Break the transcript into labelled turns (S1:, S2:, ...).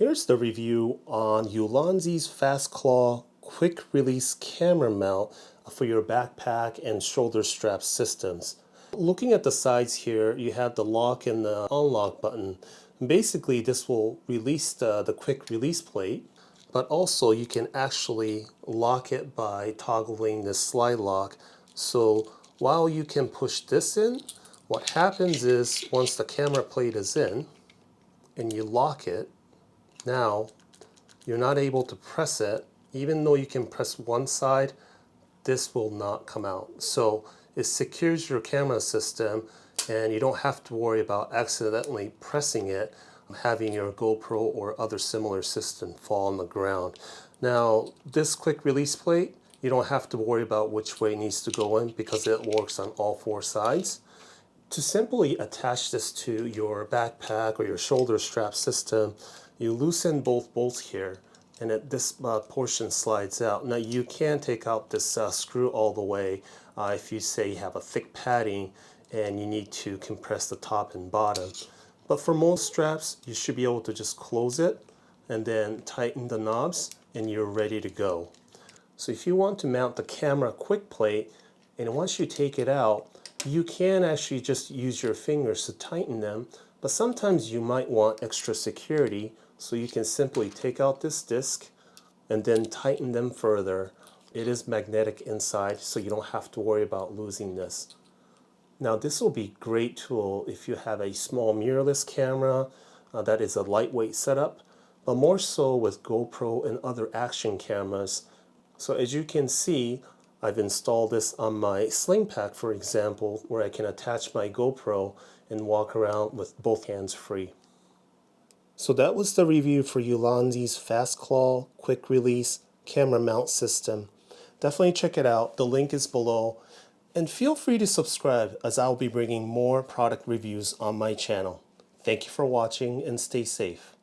S1: Here's the review on Ulanzi's Fast Claw quick release camera mount for your backpack and shoulder strap systems. Looking at the sides here, you have the lock and the unlock button. Basically, this will release the quick release plate, but also you can actually lock it by toggling the slide lock. So while you can push this in, what happens is once the camera plate is in and you lock it, now you're not able to press it. Even though you can press one side, this will not come out. So it secures your camera system and you don't have to worry about accidentally pressing it, having your GoPro or other similar system fall on the ground. Now this quick release plate, you don't have to worry about which way it needs to go in because it works on all four sides. To simply attach this to your backpack or your shoulder strap system, you loosen both bolts here and this portion slides out. Now you can take out this screw all the way if you say you have a thick padding and you need to compress the top and bottom. But for most straps, you should be able to just close it and then tighten the knobs and you're ready to go. So if you want to mount the camera quick plate, and once you take it out, you can actually just use your fingers to tighten them, but sometimes you might want extra security, so you can simply take out this disc and then tighten them further. It is magnetic inside, so you don't have to worry about losing this. Now this will be a great tool if you have a small mirrorless camera that is a lightweight setup, but more so with GoPro and other action cameras. So as you can see, I've installed this on my sling pack, for example, where I can attach my GoPro and walk around with both hands free. So that was the review for Ulanzi's Fast Claw quick release camera mount system. Definitely check it out. The link is below. And feel free to subscribe as I'll be bringing more product reviews on my channel. Thank you for watching and stay safe.